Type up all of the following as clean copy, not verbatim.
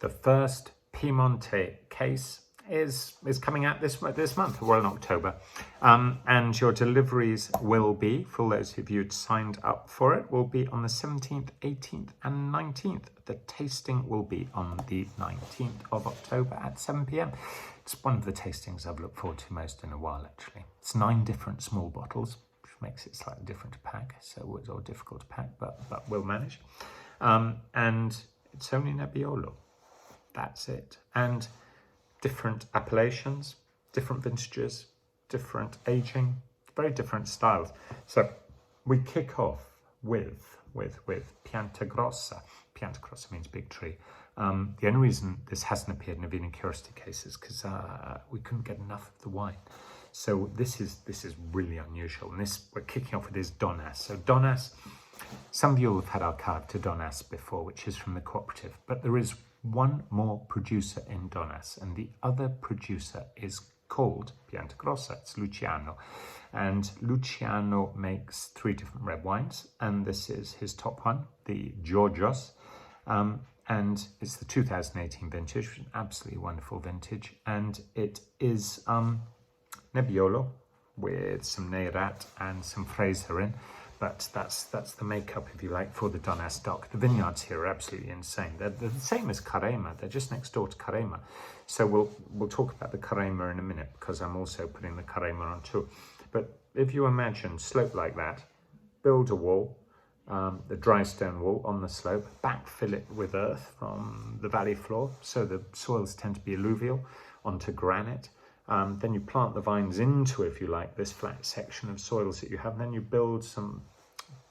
The first Piemonte Case is coming out this month, well, in October, and your deliveries will be, for those of you who'd signed up for it, will be on the 17th, 18th and 19th. The tasting will be on the 19th of October at 7 p.m. It's one of the tastings I've looked forward to most in a while, actually. It's 9 different small bottles, which makes it slightly different to pack, so it's all difficult to pack, but we'll manage. And it's only Nebbiolo. That's it. And different appellations, different vintages, different aging, very different styles. So we kick off with Pianta Grossa. Pianta Grossa means big tree. The only reason this hasn't appeared in a Vino Curiosity case is because we couldn't get enough of the wine. So this is really unusual. And we're kicking off with this Donnas. So Donnas, some of you will have had archived to Donnas before, which is from the cooperative, but there is one more producer in Donnas, and the other producer is called Pianta Grossa. It's Luciano, and Luciano makes 3 different red wines, and this is his top one, the Georgos, and it's the 2018 vintage, which is an absolutely wonderful vintage, and it is Nebbiolo with some Neyrat and some Fraser in. But that's the makeup, if you like, for the Donnas stock. The vineyards here are absolutely insane. They're the same as Carema. They're just next door to Carema. So we'll talk about the Carema in a minute, because I'm also putting the Carema on too. But if you imagine slope like that, build a wall, the dry stone wall on the slope, backfill it with earth from the valley floor, so the soils tend to be alluvial, onto granite. Then you plant the vines into, if you like, this flat section of soils that you have. And then you build some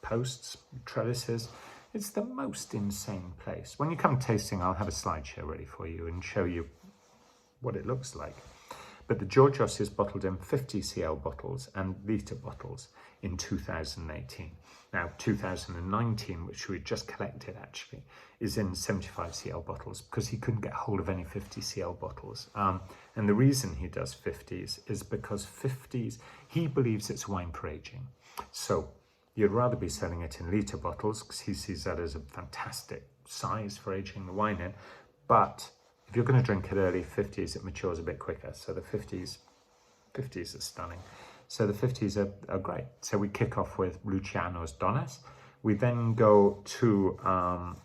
posts, trellises. It's the most insane place. When you come tasting, I'll have a slideshow ready for you and show you what it looks like. But the Georgos is bottled in 50 cl bottles and litre bottles in 2018. Now, 2019, which we just collected actually, is in 75 cl bottles because he couldn't get hold of any 50 cl bottles. And the reason he does 50s is because 50s, he believes it's wine for aging. So you'd rather be selling it in litre bottles because he sees that as a fantastic size for aging the wine in. But if you're going to drink it early, 50s, it matures a bit quicker. So the 50s are stunning. So the 50s are great. So we kick off with Luciano's Donnas. We then go to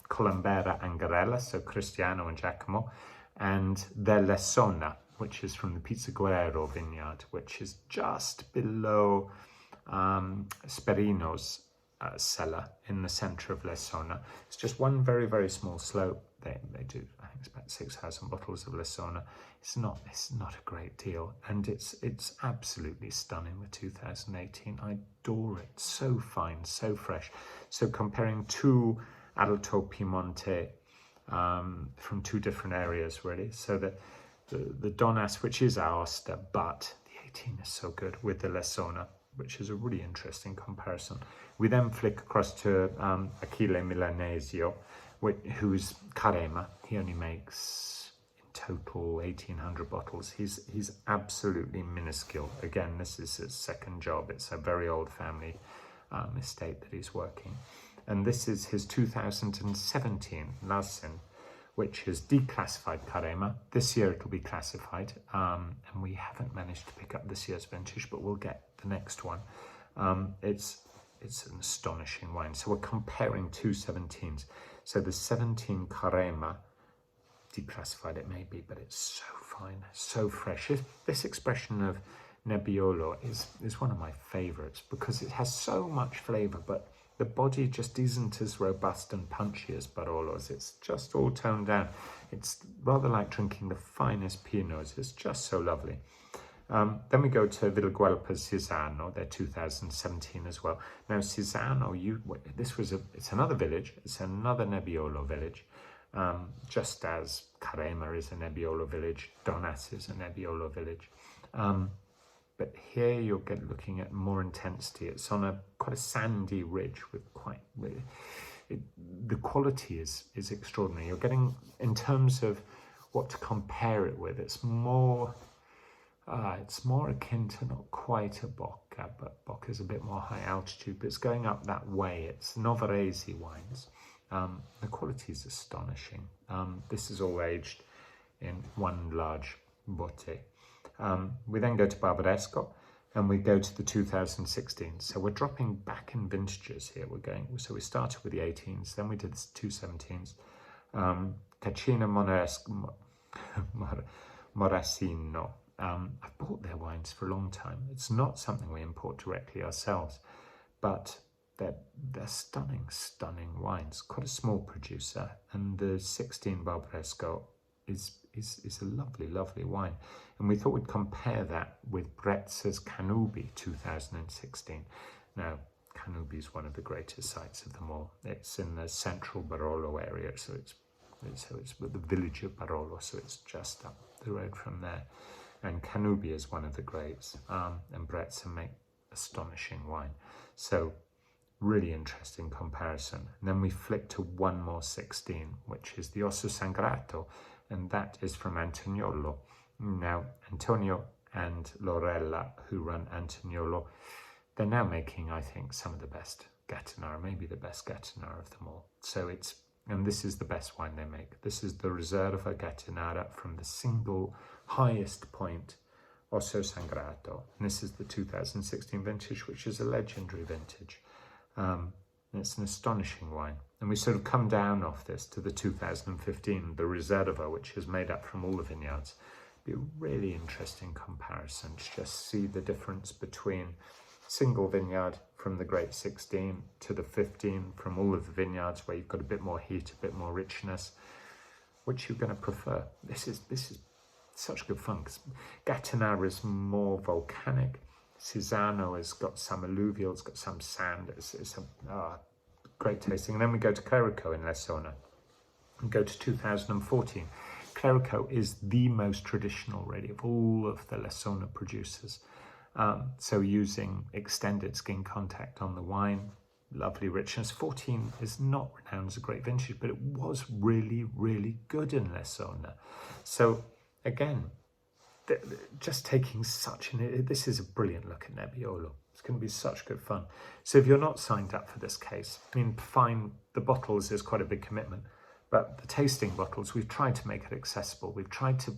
Colombera and Garella, so Cristiano and Giacomo, and their Lessona, which is from the Pizzaguerra vineyard, which is just below Sperino's cellar in the centre of Lessona. It's just one very, very small slope. They do, I think it's about 6,000 bottles of Lessona. It's not a great deal, and it's absolutely stunning, the 2018. I adore it. So fine, so fresh. So comparing 2 Alto Piemonte from 2 different areas, really. So the Donnas, which is Aosta, but the 18 is so good with the Lessona, which is a really interesting comparison. We then flick across to Aquila Milanesio, who's Carema. He only makes in total 1,800 bottles. He's absolutely minuscule. Again, this is his second job. It's a very old family estate that he's working. And this is his 2017 Lasin, which is declassified Carema. This year it'll be classified, and we haven't managed to pick up this year's vintage, but we'll get the next one. It's an astonishing wine. So we're comparing 2 17s. So the 17 Carema, declassified it may be, but it's so fine, so fresh. This expression of Nebbiolo is one of my favourites because it has so much flavour, but the body just isn't as robust and punchy as Barolo's. It's just all toned down. It's rather like drinking the finest Pinots. It's just so lovely. Then we go to Guelphasizan, their 2017 as well. Now Sizzano, it's another village. It's another Nebbiolo village. Just as Carema is a Nebbiolo village, Donnas is a Nebbiolo village. But here you're looking at more intensity. It's on quite a sandy ridge with the quality is extraordinary. You're getting, in terms of what to compare it with, it's more akin to not quite a Bocca, but Bocca is a bit more high altitude, but it's going up that way. It's Novarese wines. The quality is astonishing. This is all aged in one large botte. We then go to Barbaresco, and we go to the 2016. So we're dropping back in vintages here. So we started with the 18s, then we did the 217s. Cascina, Morassino. I've bought their wines for a long time. It's not something we import directly ourselves, but they're stunning, stunning wines. Quite a small producer, and the 16 Barbaresco is a lovely, lovely wine. And we thought we'd compare that with Brezza's Cannubi 2016. Now, Cannubi is one of the greatest sites of them all. It's in the central Barolo area, so it's with the village of Barolo, so it's just up the road from there. And Cannubi is one of the greats, and Brezza make astonishing wine. So really interesting comparison. And then we flick to one more 16, which is the Osu Sangreto, and that is from Antoniolo. Now, Antonio and Lorella, who run Antoniolo, they're now making, I think, some of the best Gattinara, maybe the best Gattinara of them all. So and this is the best wine they make. This is the Riserva Gattinara from the single highest point, Osso Sangreto. And this is the 2016 vintage, which is a legendary vintage. It's an astonishing wine. And we sort of come down off this to the 2015, the Riserva, which is made up from all the vineyards. Be a really interesting comparison to just see the difference between single vineyard from the great 16 to the 15 from all of the vineyards, where you've got a bit more heat, a bit more richness. Which you're going to prefer? This is such good fun, because Gattinara is more volcanic. Sizzano has got some alluvial, it's got some sand. It's great tasting. And then we go to Clerico in Lessona and go to 2014. Clerico is the most traditional, really, of all of the Lessona producers. So using extended skin contact on the wine, lovely richness. 14 is not renowned as a great vintage, but it was really, really good in Lessona. So again, just taking this is a brilliant look at Nebbiolo. It's going to be such good fun. So if you're not signed up for this case, I mean, fine, the bottles is quite a big commitment, but the tasting bottles, we've tried to make it accessible. We've tried to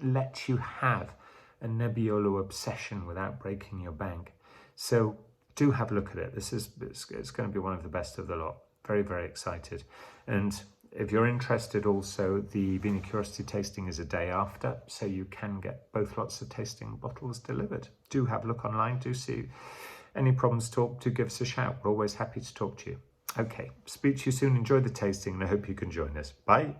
let you have a Nebbiolo obsession without breaking your bank. So do have a look at it. It's going to be one of the best of the lot. Very, very excited. And if you're interested also, the Vino Curiosity tasting is a day after, so you can get both lots of tasting bottles delivered. Do have a look online, do see any problems at all, do give us a shout. We're always happy to talk to you. Okay, speak to you soon, enjoy the tasting, and I hope you can join us. Bye.